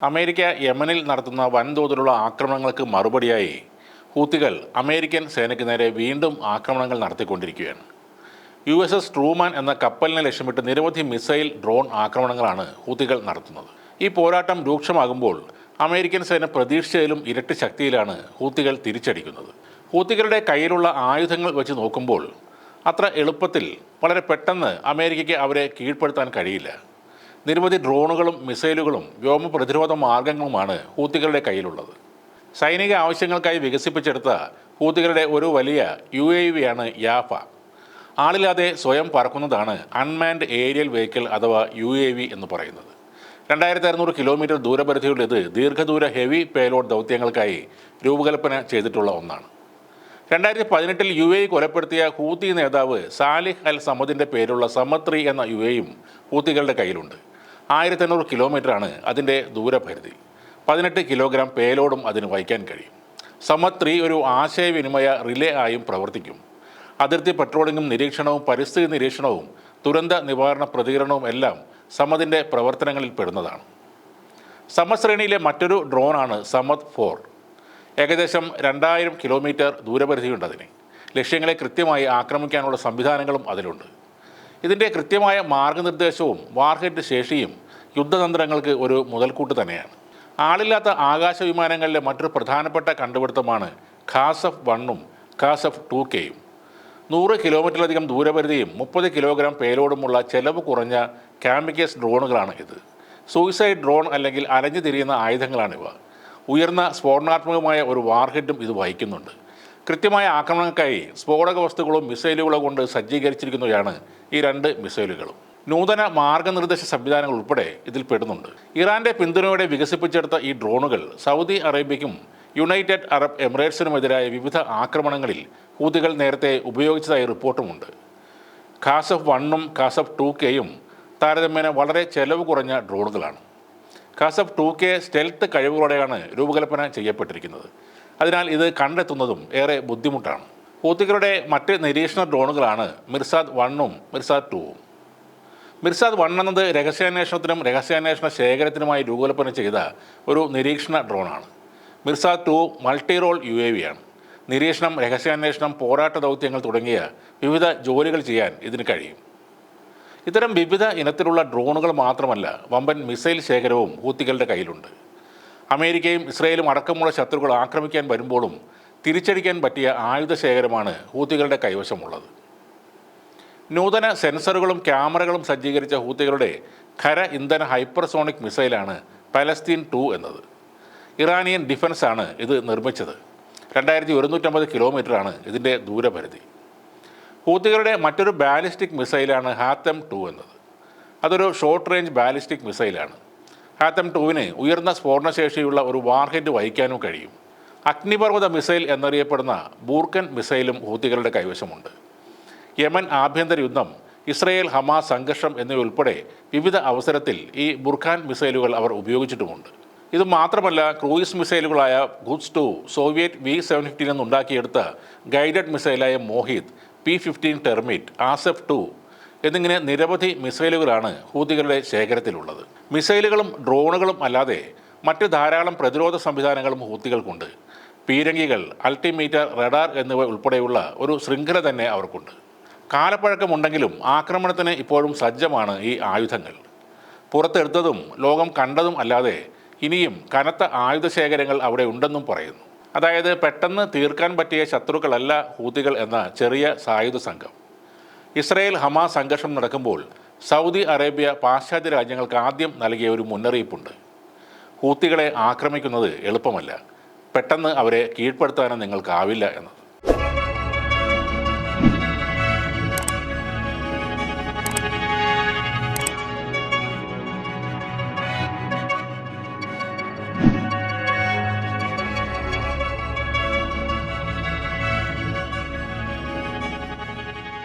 America യമനിൽ നടത്തുന്ന വൻതോതിലുള്ള ആക്രമണങ്ങൾക്ക് മറുപടിയായി ഹൂത്തികൾ അമേരിക്കൻ സേനയ്ക്ക് നേരെ വീണ്ടും ആക്രമണങ്ങൾ നടത്തിക്കൊണ്ടിരിക്കുകയാണ്. USS ട്രൂമാൻ എന്ന കപ്പലിനെ ലക്ഷ്യമിട്ട് നിരവധി മിസൈൽ ഡ്രോൺ ആക്രമണങ്ങളാണ് ഹൂത്തികൾ നടത്തുന്നത്. ഈ പോരാട്ടം രൂക്ഷമാകുമ്പോൾ അമേരിക്കൻ സേന പ്രതീക്ഷിച്ചതിലും ഇരട്ടി ശക്തിയിലാണ് ഹൂത്തികൾ തിരിച്ചടിക്കുന്നത്. ഹൂത്തികളുടെ കയ്യിലുള്ള ആയുധങ്ങൾ വെച്ച് നോക്കുമ്പോൾ അത്ര എളുപ്പത്തിൽ വളരെ പെട്ടെന്ന് അമേരിക്കയ്ക്ക് അവരെ കീഴ്പ്പെടുത്താൻ കഴിയില്ല. നിരവധി ഡ്രോണുകളും മിസൈലുകളും വ്യോമ പ്രതിരോധ മാർഗങ്ങളുമാണ് ഹൂത്തികളുടെ കയ്യിലുള്ളത്. സൈനിക ആവശ്യങ്ങൾക്കായി വികസിപ്പിച്ചെടുത്ത ഹൂത്തികളുടെ ഒരു വലിയ UAV ആണ് യാഫ. ആളില്ലാതെ സ്വയം പറക്കുന്നതാണ് അൺമാൻഡ് ഏരിയൽ വെഹിക്കിൾ അഥവാ UAV എന്ന് പറയുന്നത്. 2600 കിലോമീറ്റർ ദൂരപരിധിയുള്ള ഇത് ദീർഘദൂര ഹെവി പേലോഡ് ദൗത്യങ്ങൾക്കായി രൂപകൽപ്പന ചെയ്തിട്ടുള്ള ഒന്നാണ്. 2018 UAE കൊലപ്പെടുത്തിയ ഹൂത്തി നേതാവ് സാലിഹ് അൽ സമദിൻ്റെ പേരുള്ള സമത് 3 എന്ന UAVയും ഹൂത്തികളുടെ കയ്യിലുണ്ട്. 1500 കിലോമീറ്ററാണ് അതിൻ്റെ ദൂരപരിധി. 18 കിലോഗ്രാം പേലോഡും അതിന് വഹിക്കാൻ കഴിയും. സമത് 3 ഒരു ആശയവിനിമയ റിലേ ആയും പ്രവർത്തിക്കും. അതിർത്തി പെട്രോളിങ്ങും നിരീക്ഷണവും പരിസ്ഥിതി നിരീക്ഷണവും ദുരന്ത നിവാരണ പ്രതികരണവും എല്ലാം സമദിൻ്റെ പ്രവർത്തനങ്ങളിൽ പെടുന്നതാണ്. സമത് ശ്രേണിയിലെ മറ്റൊരു ഡ്രോണാണ് സമത് 4. ഏകദേശം 2000 കിലോമീറ്റർ ദൂരപരിധിയുണ്ട് അതിന്. ലക്ഷ്യങ്ങളെ കൃത്യമായി ആക്രമിക്കാനുള്ള സംവിധാനങ്ങളും അതിലുണ്ട്. ഇതിൻ്റെ കൃത്യമായ മാർഗനിർദ്ദേശവും വാർഹെഡ് ശേഷിയും യുദ്ധതന്ത്രങ്ങൾക്ക് ഒരു മുതൽക്കൂട്ട് തന്നെയാണ്. ആളില്ലാത്ത ആകാശ വിമാനങ്ങളിലെ മറ്റൊരു പ്രധാനപ്പെട്ട കണ്ടുപിടുത്തമാണ് ഖാസഫ് 1ഉം ഖാസഫ് 2Kയും. 100 കിലോമീറ്ററിലധികം ദൂരപരിധിയും 30 കിലോഗ്രാം പേലോഡുമുള്ള ചെലവ് കുറഞ്ഞ കാമിക്കേസ് ഡ്രോണുകളാണ് ഇത്. സൂയിസൈഡ് ഡ്രോൺ അല്ലെങ്കിൽ അലഞ്ഞു തിരിയുന്ന ആയുധങ്ങളാണിവ. ഉയർന്ന സ്ഫോടനാത്മകമായ ഒരു വാർഹെഡും ഇത് വഹിക്കുന്നുണ്ട്. കൃത്യമായ ആക്രമണങ്ങൾക്കായി സ്ഫോടക വസ്തുക്കളും മിസൈലുകളോ കൊണ്ട് സജ്ജീകരിച്ചിരിക്കുന്നവയാണ് ഈ 2 മിസൈലുകളും. നൂതന മാർഗനിർദ്ദേശ സംവിധാനങ്ങൾ ഉൾപ്പെടെ ഇതിൽ പെടുന്നുണ്ട്. ഇറാന്റെ പിന്തുണയോടെ വികസിപ്പിച്ചെടുത്ത ഈ ഡ്രോണുകൾ സൗദി അറേബ്യയ്ക്കും യുണൈറ്റഡ് അറബ് എമിറേറ്റ്സിനുമെതിരായ വിവിധ ആക്രമണങ്ങളിൽ ഹൂത്തികൾ നേരത്തെ ഉപയോഗിച്ചതായി റിപ്പോർട്ടുമുണ്ട്. ഖാസഫ് 1ഉം ഖാസഫ് 2Kയും താരതമ്യേന വളരെ ചെലവ് കുറഞ്ഞ ഡ്രോണുകളാണ്. ഖാസഫ് 2K സ്റ്റെൽത്ത് കഴിവുകളോടെയാണ് രൂപകൽപ്പന ചെയ്യപ്പെട്ടിരിക്കുന്നത്. അതിനാൽ ഇത് കണ്ടെത്തുന്നതും ഏറെ ബുദ്ധിമുട്ടാണ്. ഹൂത്തികളുടെ മറ്റ് നിരീക്ഷണ ഡ്രോണുകളാണ് മിർസാദ് 1ഉം മിർസാദ് 2ഉം. മിർസാദ് 1 എന്നത് രഹസ്യാന്വേഷണത്തിനും രഹസ്യാന്വേഷണ ശേഖരത്തിനുമായി രൂപകൽപ്പന ചെയ്ത ഒരു നിരീക്ഷണ ഡ്രോണാണ്. മിർസാദ് 2 മൾട്ടി റോൾ UAV ആണ്. നിരീക്ഷണം, രഹസ്യാന്വേഷണം, പോരാട്ട ദൗത്യങ്ങൾ തുടങ്ങിയ വിവിധ ജോലികൾ ചെയ്യാൻ ഇതിന് കഴിയും. ഇത്തരം വിവിധ ഇനത്തിലുള്ള ഡ്രോണുകൾ മാത്രമല്ല, വമ്പൻ മിസൈൽ ശേഖരവും ഹൂത്തികളുടെ കയ്യിലുണ്ട്. അമേരിക്കയും ഇസ്രയേലും അടക്കമുള്ള ശത്രുക്കൾ ആക്രമിക്കാൻ വരുമ്പോഴും തിരിച്ചടിക്കാൻ പറ്റിയ ആയുധ ശേഖരമാണ് ഹൂത്തികളുടെ കൈവശമുള്ളത്. നൂതന സെൻസറുകളും ക്യാമറകളും സജ്ജീകരിച്ച ഹൂത്തികളുടെ ഖര ഇന്ധന ഹൈപ്പർസോണിക് മിസൈലാണ് പലസ്തീൻ 2 എന്നത്. ഇറാനിയൻ ഡിഫൻസാണ് ഇത് നിർമ്മിച്ചത്. 2150 കിലോമീറ്ററാണ് ഇതിൻ്റെ ദൂരപരിധി. ഹൂത്തികളുടെ മറ്റൊരു ബാലിസ്റ്റിക് മിസൈലാണ് ഹാത്തം 2 എന്നത്. അതൊരു ഷോർട്ട് റേഞ്ച് ബാലിസ്റ്റിക് മിസൈലാണ്. ഹാത്തം 2വിന് ഉയർന്ന സ്ഫോടനശേഷിയുള്ള ഒരു വാർഹെഡ് വഹിക്കാനും കഴിയും. അഗ്നിപർവ്വത മിസൈൽ എന്നറിയപ്പെടുന്ന ബൂർക്കൻ മിസൈലും ഹൂത്തികളുടെ കൈവശമുണ്ട്. യമൻ ആഭ്യന്തര യുദ്ധം, ഇസ്രയേൽ ഹമാസ് സംഘർഷം എന്നിവയുൾപ്പെടെ വിവിധ അവസരത്തിൽ ഈ ബുർഖാൻ മിസൈലുകൾ അവർ ഉപയോഗിച്ചിട്ടുമുണ്ട്. ഇത് മാത്രമല്ല, ക്രൂയിസ് മിസൈലുകളായ ഖുദ്സ് 2, സോവിയറ്റ് V-750 നിന്നുണ്ടാക്കിയെടുത്ത ഗൈഡഡ് മിസൈലായ മോഹിത്, P-15 ടെർമിറ്റ്, ആസഫ് 2 എന്നിങ്ങനെ നിരവധി മിസൈലുകളാണ് ഹൂത്തികളുടെ ശേഖരത്തിലുള്ളത്. മിസൈലുകളും ഡ്രോണുകളും അല്ലാതെ മറ്റ് ധാരാളം പ്രതിരോധ സംവിധാനങ്ങളും ഹൂത്തികൾക്കുണ്ട്. പീരങ്കികൾ, അൾട്ടിമീറ്റർ, റഡാർ എന്നിവ ഉൾപ്പെടെയുള്ള ഒരു ശൃംഖല തന്നെ അവർക്കുണ്ട്. കാലപ്പഴക്കമുണ്ടെങ്കിലും ആക്രമണത്തിന് ഇപ്പോഴും സജ്ജമാണ് ഈ ആയുധങ്ങൾ. പുറത്തെടുത്തതും ലോകം കണ്ടതും അല്ലാതെ ഇനിയും കനത്ത ആയുധശേഖരങ്ങൾ അവിടെ ഉണ്ടെന്നും പറയുന്നു. അതായത് പെട്ടെന്ന് തീർക്കാൻ പറ്റിയ ശത്രുക്കളല്ല ഹൂത്തികൾ എന്ന ചെറിയ സായുധ സംഘം. ഇസ്രയേൽ ഹമാസ് സംഘർഷം നടക്കുമ്പോൾ സൗദി അറേബ്യ പാശ്ചാത്യ രാജ്യങ്ങൾക്ക് ആദ്യം നൽകിയ ഒരു മുന്നറിയിപ്പുണ്ട്: ഹൂത്തികളെ ആക്രമിക്കുന്നത് എളുപ്പമല്ല, പെട്ടെന്ന് അവരെ കീഴ്പ്പെടുത്താനും നിങ്ങൾക്കാവില്ല എന്ന്.